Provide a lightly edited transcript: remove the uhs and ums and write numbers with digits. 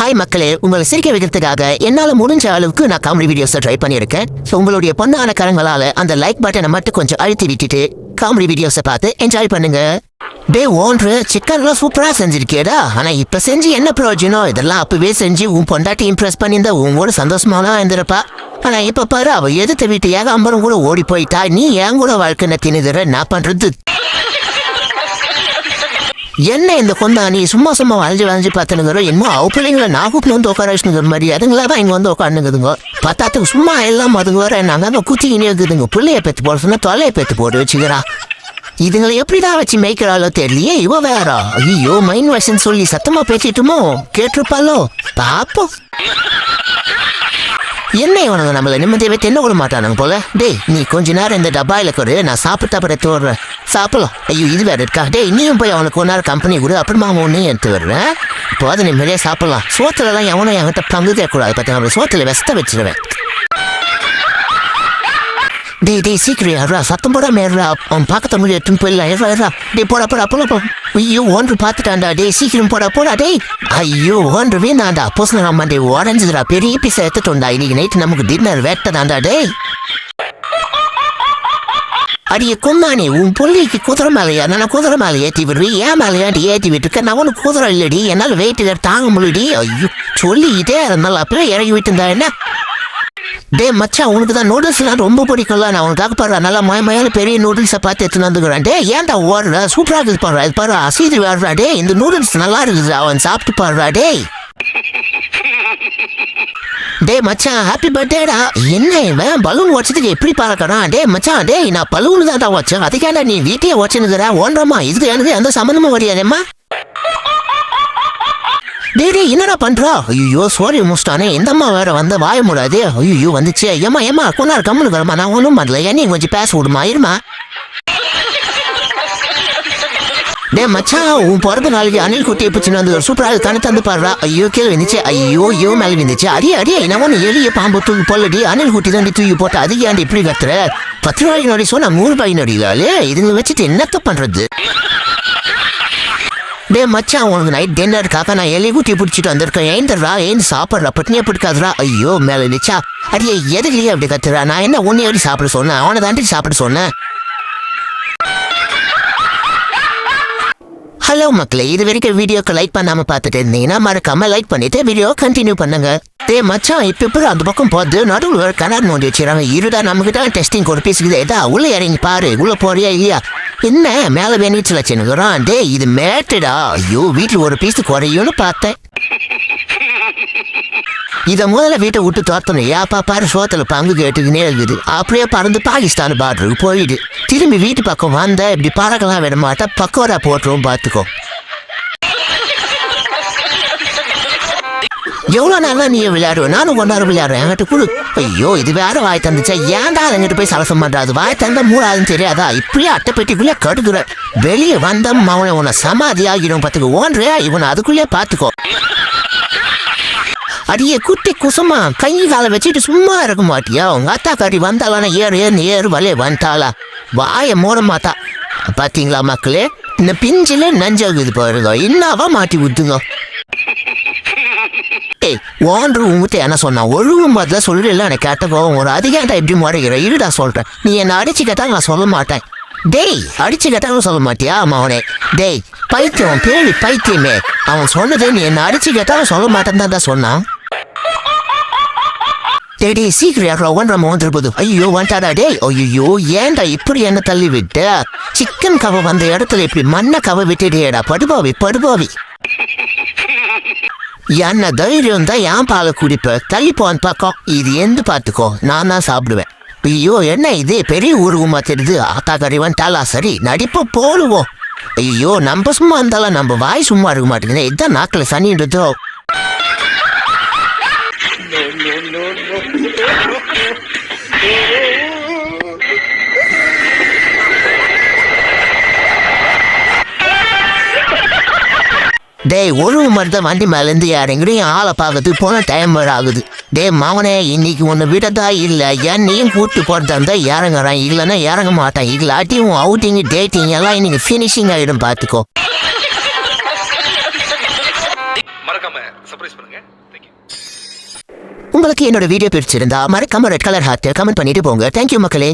Hi மக்களே, உங்களை சிரிக்க வைக்கிறதுக்காக என்னால முடிஞ்ச அளவுக்கு நான் காமெடி வீடியோஸை ட்ரை பண்ணியிருக்கேன். ஸோ உங்களுடைய பொண்ணான கரங்களால அந்த லைக் பட்டனை மட்டும் கொஞ்சம் அழுத்தி விட்டுட்டு காமெடி வீடியோஸை பார்த்து என்ஜாய் பண்ணுங்க. டே ஓன்று சிக்கன்லாம் சூப்பரா செஞ்சிருக்கேடா. ஆனா இப்ப செஞ்சு என்ன பிரயோஜனம்? இதெல்லாம் அப்பவே செஞ்சு உன் பொண்டாட்டி இம்ப்ரெஸ் பண்ணியிருந்தா உங்களோட சந்தோஷமாலாம் இருந்திருப்பா. ஆனா இப்ப பாரு, அவ எதிர்த்த வீட்டு ஏகாம்பரம் கூட ஓடி போயிட்டா. நீ என் கூட வாழ்க்கை தின்னுதுற நான் பண்றது என்ன? இந்த கொண்டா நீ சும்மா சும்மா வளைஞ்சு பார்த்துனுங்கிற என்னமோ அவ பிள்ளைங்களை நான் கூப்பிட்டு வந்து உட்கார மாதிரி அதுங்களா தான் இங்கே வந்து உட்காந்துக்குதுங்க. பார்த்தாத்துக்கு சும்மா எல்லாம் அதுங்க வர நாங்கள் குத்திக்கினே இருக்குதுங்க. பிள்ளைய பெற்று போட சொன்னா தொலையை பெற்று போட்டு வச்சுக்கிறா. இதுங்களை எப்படிதான் வச்சு மேய்க்கிறாளோ தெரியலையே. இவ வேற ஐயோ மைண்ட் வாஷன் சொல்லி சத்தமா பேசிட்டுமோ கேட்டிருப்பாளோ பாப்போம். என்ன இவனுங்க நம்மள நிம்மதியாவே தென்ன விட மாட்டானுங்க போல. டேய் நீ கொஞ்ச நேரம் இந்த டப்பாயில கொடு, நான் சாப்பிட்டு அப்புறம் எடுத்து வர்றேன். சாப்பிடலாம். ஐயோ இது வேற இருக்கா? டேய் நீயும் போய் அவனுக்கு ஒரு நேரம் கம்பெனி கொடு, அப்புறமா ஒன்னையும் எடுத்து வருவேன். இப்போ அதை நிம்மதியாக சாப்பிடலாம். சோத்துலலாம் எவனும் என்கிட்ட பங்கு தேக்கூடாது. பார்த்து நம்ம சோத்துல வெஸ்ட வச்சிருவேன். டேய் சீக்கிரம் யாரா சத்தம் போட மேறா. அவன் பார்க்க முடியும் எடுத்துன்னு போயிடலாம். ஏறா டே போடா போடா. ஐயோ ஒன்று பார்த்துட்டான்டா. டே சீக்கிரம் போடா டேய். ஐயோ ஒன்று வீணாண்டா. போசன மண்டே உடஞ்சுதுடா. பெரிய பீஸை எடுத்துட்டோண்டா. இன்னைக்கு நைட்டு நமக்கு டின்னர் வேட்டதாண்டா. டேய் அடிய கொண்டானே, உன் பொள்ளிக்கு குதிரை மேலையா? நான் குதிரை மேலே ஏற்றி விடுறி. ஏன் மேலையாண்டி ஏற்றி விட்டுருக்க? நான் ஒன்று குதிரை இல்லடி, என்னால் வெயிட்டு தாங்க முடியடி. ஐயோ சொல்லிக்கிட்டே இருந்தாலும் அப்படியே இறங்கி விட்டுருந்தா என்ன? டே மச்சான், உனக்கு தான் நூடுல்ஸ்லாம் ரொம்ப பிடிக்கும்ல. நான் உனக்காக பாரு நல்லா மயமையான பெரிய நூடுல்ஸை பார்த்து எடுத்துன்னு வந்துக்கிறேன். டே ஏன்டா ஓடுற? சூப்பராக இருக்குது பாரு. அது பாரு அசீது வாடுறா. டே இந்த நூடுல்ஸ் நல்லா இருக்குது. அவன் சாப்பிட்டு பாடுறா. டே மச்சான் ஹாப்பி பர்த்டேடா. என்ன இவன் பலூன் வச்சதுக்கு எப்படி பார்க்கறான்? டே மச்சான், டே நான் பலூன் தான் வச்சேன். அதுக்காண்டா நீ வீட்டையே வச்சுனுக்குற ஓன்றமா? இதுக்கு எனக்கு எந்த சம்மந்தமும் வரையாதேம்மா. டே என்னடா பண்றா? ஐயோ சோரி முடிச்சிட்டானே. எந்தம்மா வேற வந்த வாய முடியாது. ஐயோ வந்துச்சு. ஏமா கொண்டாரு கம்முனு வரமா. நான் ஒன்றும் பண்ணல. என்னையும் கொஞ்சம் பேச விடுமா இருமா. டே மச்சான், உன் பிறந்த நாளைக்கு அணில் குட்டி பிடிச்சின்னு வந்து ஒரு சூப்பராக கணு தந்து பாடுறா. ஐயோ கீழே விந்துச்சு. ஐயோ மேலே விந்துச்சு. அடியே நான் ஒன்று எளிய பாம்பு தூக்கி போல்லடி. அணில் குட்டி தான் தூக்கி போட்டு அதுக்கு ஏன்டி இப்படி கத்துற? 10 ரூபாய்க்கு நோடி சொன்னா 100 ரூபாய்க்கு நோடிதாலே. இதுங்களை வச்சுட்டு என்னத்த பண்றது? டே மச்சான், உனக்கு நைட் டின்னருக்காக நான் எலி குட்டி பிடிச்சிட்டு வந்திருக்கேன். ஏந்தர்றா ஏந்து சாப்பிட்றா. பட்டினியே பிடிக்காதுரா. ஐயோ மேலே நிச்சா. அடியே எதுலையே அப்படி கத்துறா? நான் என்ன ஒன்னே எப்படி சாப்பிட சொன்னேன்? அவனை தாண்டி சாப்பிட சொன்னேன். ஹலோ மக்களே, இது வரைக்கும் வீடியோக்கு லைக் பண்ணாம பார்த்துட்டு இருந்தீங்கன்னா மறக்காம லைக் பண்ணிட்டு வீடியோ கண்டினியூ பண்ணுங்க. டே மச்சான், இப்போ அந்த பக்கம் போது நடுவில் கனார் நோண்டி வச்சுறாங்க. இருடா நமக்கு தான் டெஸ்டிங் ஒரு பீஸுக்குது. ஏதா உள்ள இறங்கி பாரு. உள்ள போறியா இல்லையா? என்ன மேலே வேணிச்சு வச்சுனுக்குறான். டே இது மேட்டுடா. ஐயோ வீட்டில் ஒரு பீஸு குறையும்னு பார்த்தேன். இதை முதல்ல வீட்டை விட்டு தோத்தணும். ஏப்பா பாரு சோத்துல பங்கு கேட்டுக்கினே இருக்குது. அப்படியே பறந்து பாகிஸ்தான் பார்டருக்கு போயிடு. திரும்பி வீட்டு பக்கம் வந்த இப்படி பறக்கலாம் விட மாட்டா. பக்கோடா போட்டுரும் பார்த்துக்கோ. எவ்வளோ நாளா நீ விளையாடுவேன்? நானும் கொண்டாட விளையாடுறேன். என்கிட்ட குழு. ஐயோ இது வேற வாய் தந்துச்சா? ஏன்டா என்கிட்ட போய் சலசம் பண்றாது? வாய் தந்த மூடாதுன்னு தெரியாதா? இப்படியே அட்டைப்பெட்டிக்குள்ளே கடுக்குற. வெளியே வந்த அவனை உன்னை சமாதி ஆகிடும் பார்த்துக்கோ. ஓன்றியா இவனை அதுக்குள்ளே பார்த்துக்கோ. அடியே குட்டி குசுமா, கை காலை வச்சுட்டு சும்மா இருக்க மாட்டியா? உங்க அத்தா காட்டி வந்தாலான ஏறு வலைய வந்துட்டாளா? வாய மூட மாட்டா. பாத்தீங்களா மக்களே, இந்த பிஞ்சில நஞ்சாகுது பாருங்க. என்னவா மாட்டி விட்டுங்க. ஏய் ஓன்று உங்ககிட்ட என்ன சொன்னா? ஒழுங்கும் பதில சொல்லல. எனக்கு கேட்ட கோவம் ஒரு அதிகாண்டா எப்படி முறைகிற? இருடா சொல்றேன். நீ என்ன அடிச்சு கேட்டா நான் சொல்ல மாட்டேன். டேய் அடிச்சு கேட்டாலும் சொல்ல மாட்டியா? அவனே டேய் பைத்தியம் பேரு பைத்தியமே. அவன் சொன்னதே நீ என்ன அடிச்சு கேட்டாலும் சொல்ல மாட்டேன்னு தான் சொன்னான். டே சீக்கிரம் ஒன்றரை வந்துருப்பது. ஐயோ வந்துட்டாடா. டேய் ஐயோ ஏன்டா இப்படி என்ன தள்ளி விட்ட? சிக்கன் கவை வந்த இடத்துல இப்படி மண்ணை கவை விட்டுடேடா. படுபாவி என்ன தைரியம் தான் என் பாலை குடிப்ப. தள்ளி போன் பக்கம். இது எந்த பார்த்துக்கோ, நான் தான் சாப்பிடுவேன். ஐயோ என்ன இது பெரிய ஊருகுமா தெரியுது. ஆத்தா கறி வந்துட்டாளா? சரி நடிப்ப போடுவோம். ஐயோ நம்ம சும்மா இருந்தாலும் நம்ம வாய் சும்மா இருக்க மாட்டேங்குது. இதுதான் நாக்கில் சனின்றதோ. டேய் ஒழுங்கு மட்டும் வண்டி மேலேருந்து யாருங்கிறீங்க ஆளை பார்க்கறதுக்கு போன டைம் வேறு ஆகுது. டே மகனே இன்னைக்கு ஒன்று விடதா இல்லை. என்னையும் கூப்பிட்டு போகிறதா இருந்தால் இறங்குறான். இல்லைன்னா இறங்க மாட்டான். இல்லாட்டியும் அவுட்டிங் டேட்டிங் எல்லாம் இன்னைக்கு ஃபினிஷிங் ஆகிடும் பார்த்துக்கோ. மறக்காம யூஸ் பண்ணுங்க. தேங்க்யூ. உங்களுக்கு என்னோட வீடியோ பிடிச்சிருந்தா மறக்காம ரெட் கலர் ஹார்ட் கமெண்ட் பண்ணிட்டு போங்க. தேங்க்யூ மக்களே.